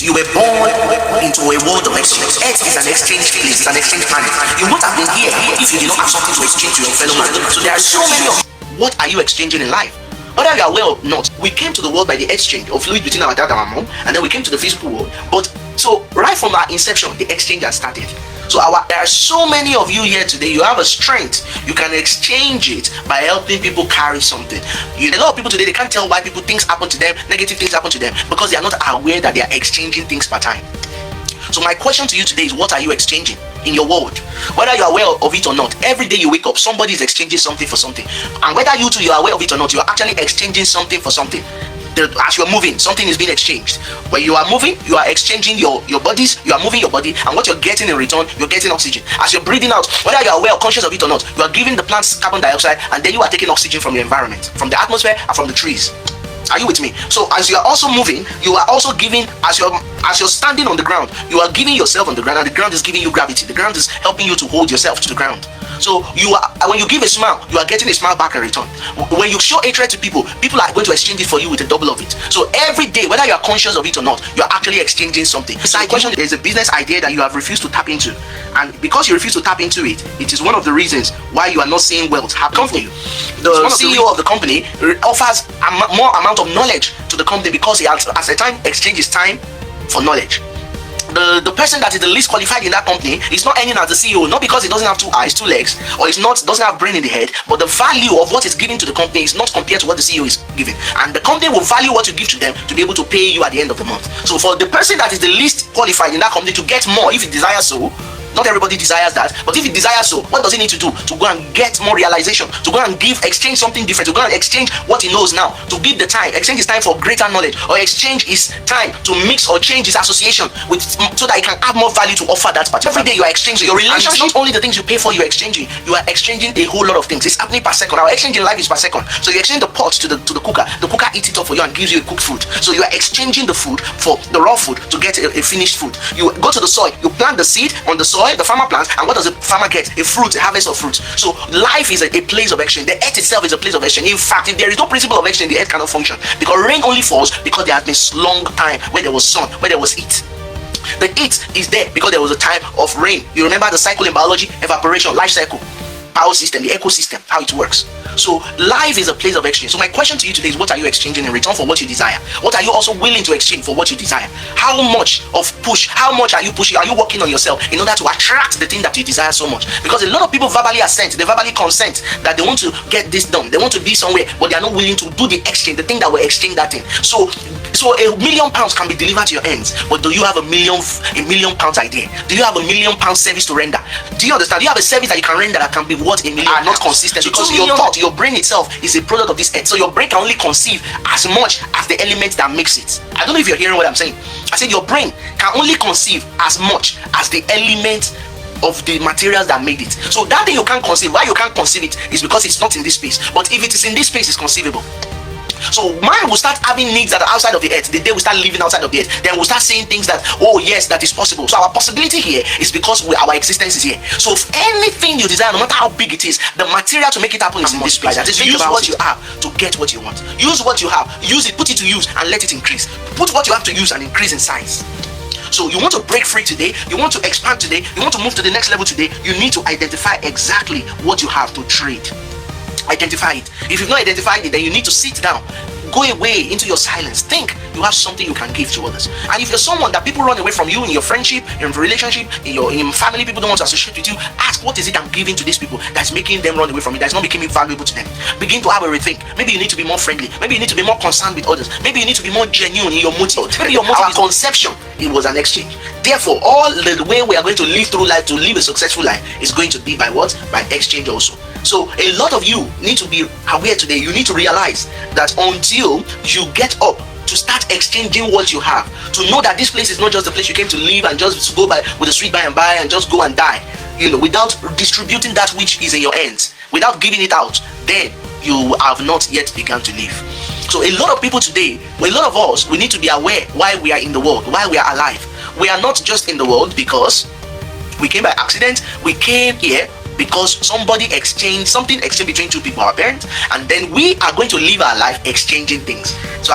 You were born into a world of exchange. Earth is an exchange place, it's an exchange planet. You would have been here if you did not have something to exchange to your fellow man. So there are so many of what are you exchanging in life? Whether you are aware or not, we came to the world by the exchange of fluid between our dad and our mom, and then we came to the physical world. But so right from our inception, the exchange has started. So there are so many of you here today. You have a strength. You can exchange it by helping people carry something. A lot of people today, they can't tell why things happen to them, negative things happen to them, because they are not aware that they are exchanging things per time. So my question to you today is, what are you exchanging in your world? Whether you are aware of it or not, every day you wake up, somebody is exchanging something for something. And whether you two, you are aware of it or not, you are actually exchanging something for something. As you're moving, something is being exchanged. When you are moving, you are exchanging your bodies, you are moving your body, and what you're getting in return, you're getting oxygen. As you're breathing out, whether you're aware or conscious of it or not, you are giving the plants carbon dioxide, and then you are taking oxygen from your environment, from the atmosphere and from the trees. Are you with me? So as you are also moving, you are also giving, as you're standing on the ground, you are giving yourself on the ground, and the ground is giving you gravity. The ground is helping you to hold yourself to the ground. So when you give a smile, you are getting a smile back in return. When you show hatred to people, people are going to exchange it for you with a double of it. So every day, whether you are conscious of it or not, you are actually exchanging something. So the question, there is a business idea that you have refused to tap into, and because you refuse to tap into it, it is one of the reasons why you are not seeing wealth happen for you. The CEO of the company offers more amount of knowledge to the company because he has, at a time, exchanges time for knowledge. The person that is the least qualified in that company is not earning as the CEO, not because he doesn't have 2 eyes, 2 legs, or doesn't have brain in the head, but the value of what is given to the company is not compared to what the CEO is giving. And the company will value what you give to them to be able to pay you at the end of the month. So for the person that is the least qualified in that company to get more, if he desires so, not everybody desires that, but if he desires so, what does he need to do? To go and get more realization, to go and exchange something different, to go and exchange what he knows now, to give the time, exchange his time for greater knowledge, or exchange his time to mix or change his association with, so that he can have more value to offer that particular. Every day you are exchanging your relationship. Not only the things you pay for, you are exchanging a whole lot of things. It's happening per second. Our exchange in life is per second. So you exchange the pot to the cooker. The cooker eats it up for you and gives you a cooked food. So you are exchanging the food for the raw food to get a finished food. You go to the soil, you plant the seed on the soil, the farmer plants, and what does the farmer get? A fruit, a harvest of fruits. So life is a place of exchange. The earth itself is a place of exchange. In fact, if there is no principle of exchange, the earth cannot function, because rain only falls because there has been long time where there was sun, where there was heat. The heat is there because there was a time of rain. You remember the cycle in biology: evaporation, life cycle, power system, the ecosystem, how it works. So life is a place of exchange. So my question to you today is, what are you exchanging in return for what you desire? What are you also willing to exchange for what you desire? How much how much are you pushing? Are you working on yourself in order to attract the thing that you desire so much? Because a lot of people verbally assent, they verbally consent that they want to get this done, they want to be somewhere, but they are not willing to do the exchange, the thing that will exchange that thing. So £1 million can be delivered to your ends, but do you have a million pounds idea? Do you have a £1 million service to render? Do you understand? Do you have a service that you can render that can be worth $1 million? Are not consistent, because your thought, your brain itself is a product of this earth. So your brain can only conceive as much as the element that makes it. I don't know if you're hearing what I'm saying. I said your brain can only conceive as much as the element of the materials that made it. So that thing you can't conceive, why you can't conceive it is because it's not in this space. But if it is in this space, it's conceivable. So man will start having needs that are outside of the earth. The day we start living outside of the earth, then we'll start saying things that, oh yes, that is possible. So our possibility here is because our existence is here. So if anything you desire, no matter how big it is, the material to make it happen is in this place. That is, use what you have to get what you want. Use what you have, use it, put it to use, and let it increase. Put what you have to use and increase in size. So you want to break free today, you want to expand today, you want to move to the next level today, you need to identify exactly what you have to trade. Identify it. If you've not identified it, then you need to sit down, go away into your silence, think you have something you can give to others. And if you're someone that people run away from you in your friendship, in relationship, in your family, people don't want to associate with you, ask, what is it I'm giving to these people that's making them run away from me, that's not making me valuable to them? Begin to have a rethink. Maybe you need to be more friendly, maybe you need to be more concerned with others, maybe you need to be more genuine in your motive. Maybe your motive, our conception, it was an exchange. Therefore, all the way we are going to live through life, to live a successful life, is going to be by what? By exchange also. So a lot of you need to be aware today. You need to realize that until you get up to start exchanging what you have, to know that this place is not just the place you came to live and just go by with a sweet by and by and just go and die, without distributing that which is in your hands, without giving it out, then you have not yet begun to live. So a lot of people today, a lot of us, we need to be aware why we are in the world, why we are alive. We are not just in the world because we came by accident. We came here because something exchanged between two people, our parents, and then we are going to live our life exchanging things. So